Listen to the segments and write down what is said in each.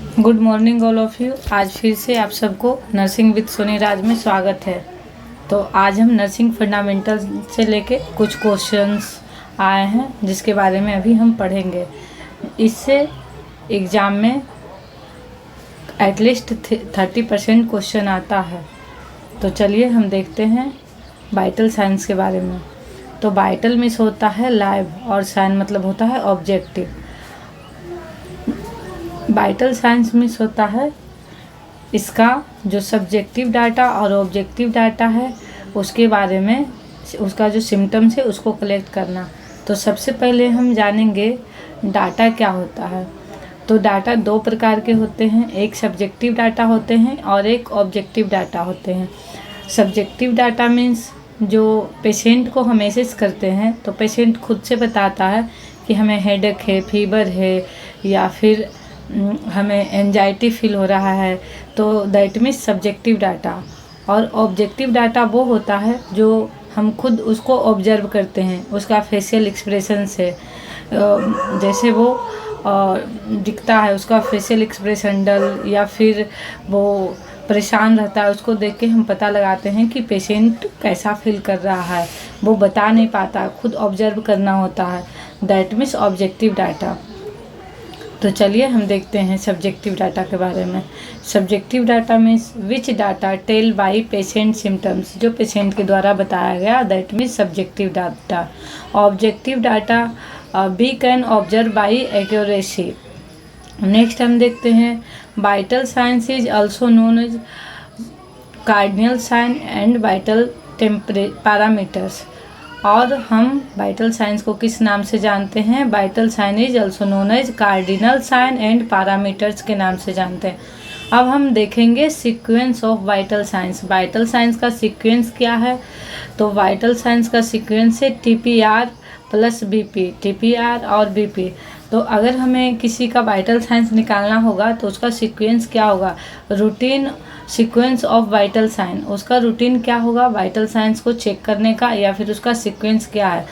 Good morning all of you. आज फिर से आप सबको नर्सिंग विद सोनी राज में स्वागत है। तो आज हम नर्सिंग फंडामेंटल से लेके कुछ क्वेश्चंस आए हैं जिसके बारे में अभी हम पढ़ेंगे। इससे एग्ज़ाम में एटलीस्ट 30% क्वेश्चन आता है। तो चलिए हम देखते हैं वाइटल साइंस के बारे में। तो वाइटल मीन्स होता है लाइव और साइन मतलब होता है ऑब्जेक्टिव। वाइटल साइंस मीन्स होता है इसका जो सब्जेक्टिव डाटा और ऑब्जेक्टिव डाटा है उसके बारे में, उसका जो सिम्टम्स है उसको कलेक्ट करना। तो सबसे पहले हम जानेंगे डाटा क्या होता है। तो डाटा दो प्रकार के होते हैं, एक सब्जेक्टिव डाटा होते हैं और एक ऑब्जेक्टिव डाटा होते हैं। सब्जेक्टिव डाटा मीन्स जो पेशेंट को हम मैसेज करते हैं तो पेशेंट खुद से बताता है कि हमें हेडेक है, फीवर है या फिर हमें एंजाइटी फील हो रहा है, तो दैट मीन्स सब्जेक्टिव डाटा। और ऑब्जेक्टिव डाटा वो होता है जो हम खुद उसको ऑब्जर्व करते हैं, उसका फेशियल एक्सप्रेशन से जैसे वो दिखता है, उसका फेशियल एक्सप्रेशन डल या फिर वो परेशान रहता है, उसको देख के हम पता लगाते हैं कि पेशेंट कैसा फील कर रहा है। वो बता नहीं पाता, खुद ऑब्जर्व करना होता है, दैट मीन्स ऑब्जेक्टिव डाटा। तो चलिए हम देखते हैं सब्जेक्टिव डाटा के बारे में। Subjective data means which data tell by patient symptoms, जो पेशेंट के द्वारा बताया गया, that means subjective data. Objective data we can observe by accuracy. Next हम देखते हैं vital signs is also known as cardinal sign and vital parameters. और हम वाइटल साइंस को किस नाम से जानते हैं? Vital sign is also known as cardinal sign and parameters के नाम से जानते हैं। अब हम देखेंगे sequence of vital signs. Vital signs का सीक्वेंस क्या है? तो वाइटल साइंस का सीक्वेंस है TPR प्लस BP, TPR और BP। तो अगर हमें किसी का वाइटल साइंस निकालना होगा तो उसका सीक्वेंस क्या होगा? Routine sequence of vital sign. उसका रूटीन क्या होगा वाइटल साइंस को चेक करने का, या फिर उसका सीक्वेंस क्या है?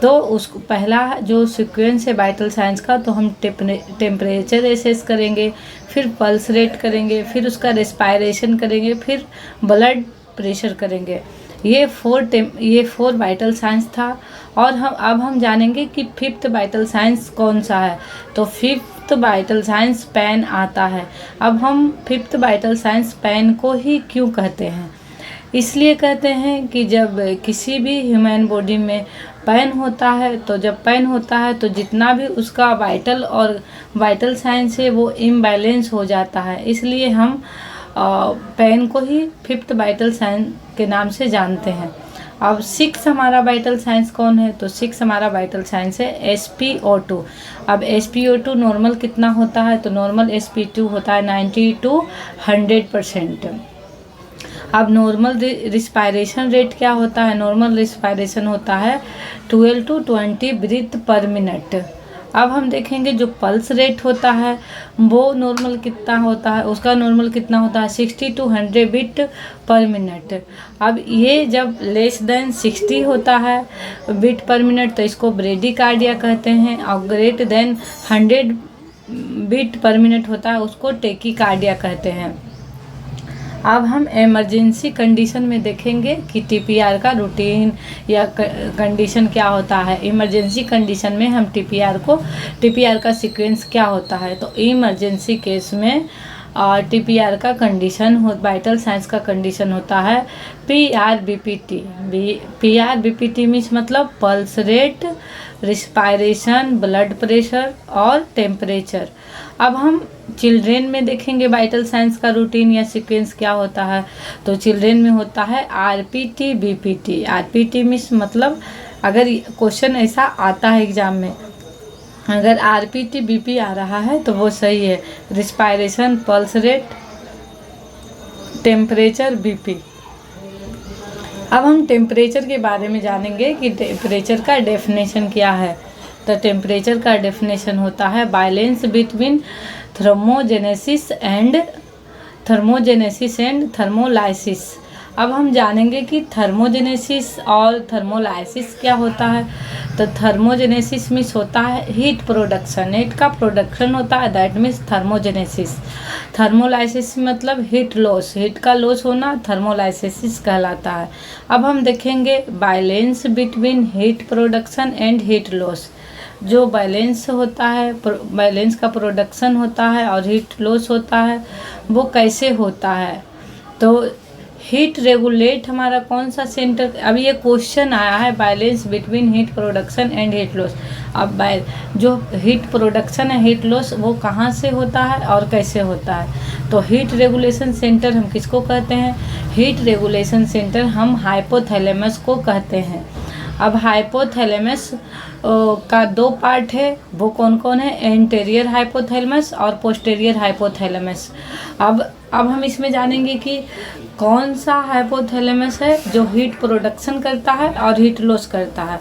तो उसको पहला जो सीक्वेंस है वाइटल साइंस का, तो हम टेम्परेचर एसेस करेंगे, फिर पल्स रेट करेंगे, फिर उसका रेस्पायरेशन करेंगे, फिर ब्लड प्रेशर करेंगे। ये फोर वाइटल साइंस था। और अब हम जानेंगे कि फिफ्थ वाइटल साइंस कौन सा है। तो फिफ्थ वाइटल साइंस पेन आता है। अब हम फिफ्थ वाइटल साइंस पेन को ही क्यों कहते हैं? इसलिए कहते हैं कि जब किसी भी ह्यूमन बॉडी में पेन होता है, तो जब पेन होता है तो जितना भी उसका वाइटल और वाइटल साइंस है वो इम्बैलेंस हो जाता है, इसलिए हम पेन को ही फिफ्थ वाइटल साइंस के नाम से जानते हैं। अब सिक्स हमारा वाइटल साइंस कौन है? तो सिक्स हमारा वाइटल साइंस है SpO2। अब SpO2 नॉर्मल कितना होता है? तो नॉर्मल SpO2 होता है 90 to 100%। अब नॉर्मल रिस्पायरेशन रेट क्या होता है? नॉर्मल रिस्पायरेशन होता है 12 to 20 ब्रीथ पर मिनट। अब हम देखेंगे जो पल्स रेट होता है वो नॉर्मल कितना होता है? उसका नॉर्मल कितना होता है? 60 to 100 बीट पर मिनट। अब ये जब लेस देन 60 होता है बीट पर मिनट तो इसको ब्रेडिकार्डिया कहते हैं, और greater than 100 beat per minute होता है उसको टेकीकार्डिया कहते हैं। अब हम इमरजेंसी कंडीशन में देखेंगे कि TPR का रूटीन या कंडीशन क्या होता है। इमरजेंसी कंडीशन में हम TPR का सीक्वेंस क्या होता है? तो इमरजेंसी केस में TPR का कंडीशन वाइटल साइंस का कंडीशन होता है PRBPT। PRBPT मीन्स मतलब pulse rate, respiration, blood pressure और टेम्परेचर। अब हम चिल्ड्रेन में देखेंगे वाइटल साइंस का रूटीन या सीक्वेंस क्या होता है। तो चिल्ड्रेन में होता है RPT BPT। RPT मीन्स मतलब अगर क्वेश्चन ऐसा आता है एग्जाम में, अगर RPT BP आ रहा है तो वो सही है। Respiration, pulse rate, temperature, BP। अब हम टेम्परेचर के बारे में जानेंगे कि टेम्परेचर का डेफिनेशन क्या है। तो टेम्परेचर का डेफिनेशन होता है balance between thermogenesis and thermolysis. अब हम जानेंगे कि थर्मोजेनेसिस और थर्मोलाइसिस क्या होता है। तो थर्मोजेनेसिस मीन्स होता है हीट प्रोडक्शन, हीट का प्रोडक्शन होता है, दैट मीन्स थर्मोजेनेसिस। थर्मोलाइसिस मतलब हीट लॉस, हीट का लॉस होना थर्मोलाइसिस कहलाता है। अब हम देखेंगे balance between heat production and heat loss. जो बैलेंस होता है, बैलेंस का प्रोडक्शन होता है और हीट लॉस होता है, वो कैसे होता है। तो हीट रेगुलेट हमारा कौन सा सेंटर, अभी ये क्वेश्चन आया है balance between heat production and heat loss. अब जो हीट प्रोडक्शन है, हीट लॉस, वो कहाँ से होता है और कैसे होता है। तो हीट रेगुलेशन सेंटर हम किसको कहते हैं? हीट रेगुलेशन सेंटर हम हाइपोथैलेमस को कहते हैं। अब हाइपोथैलेमस का दो पार्ट है, वो कौन कौन है? एंटेरियर हाइपोथैलेमस और पोस्टेरियर हाइपोथैलेमस। अब हम इसमें जानेंगे कि कौन सा हाइपोथैलेमस है जो हीट प्रोडक्शन करता है और हीट लॉस करता है।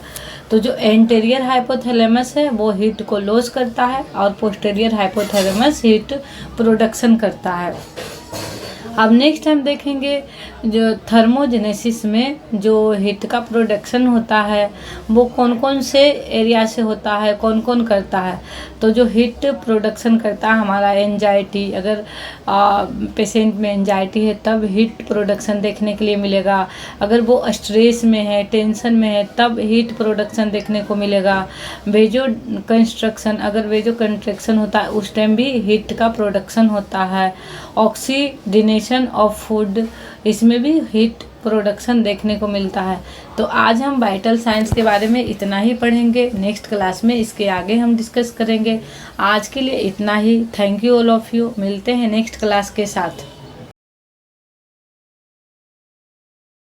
तो जो एंटेरियर हाइपोथैलेमस है वो हीट को लॉस करता है और पोस्टेरियर हाइपोथैलेमस हीट प्रोडक्शन करता है। अब नेक्स्ट हम देखेंगे जो थर्मोजेनेसिस में जो हीट का प्रोडक्शन होता है वो कौन कौन से एरिया से होता है, कौन कौन करता है। तो जो हीट प्रोडक्शन करता है हमारा एंजाइटी, अगर पेशेंट में एंजाइटी है तब हीट प्रोडक्शन देखने के लिए मिलेगा। अगर वो स्ट्रेस में है, टेंशन में है, तब हीट प्रोडक्शन देखने को मिलेगा। वेजो कंस्ट्रक्शन, अगर वेजो कंस्ट्रक्शन होता है उस टाइम भी हीट का प्रोडक्शन होता है। ऑक्सीडेशन ऑफ फूड, इसमें भी हीट प्रोडक्शन देखने को मिलता है। तो आज हम वाइटल साइंस के बारे में इतना ही पढ़ेंगे, नेक्स्ट क्लास में इसके आगे हम डिस्कस करेंगे। आज के लिए इतना ही। Thank you all of you. मिलते हैं नेक्स्ट क्लास के साथ।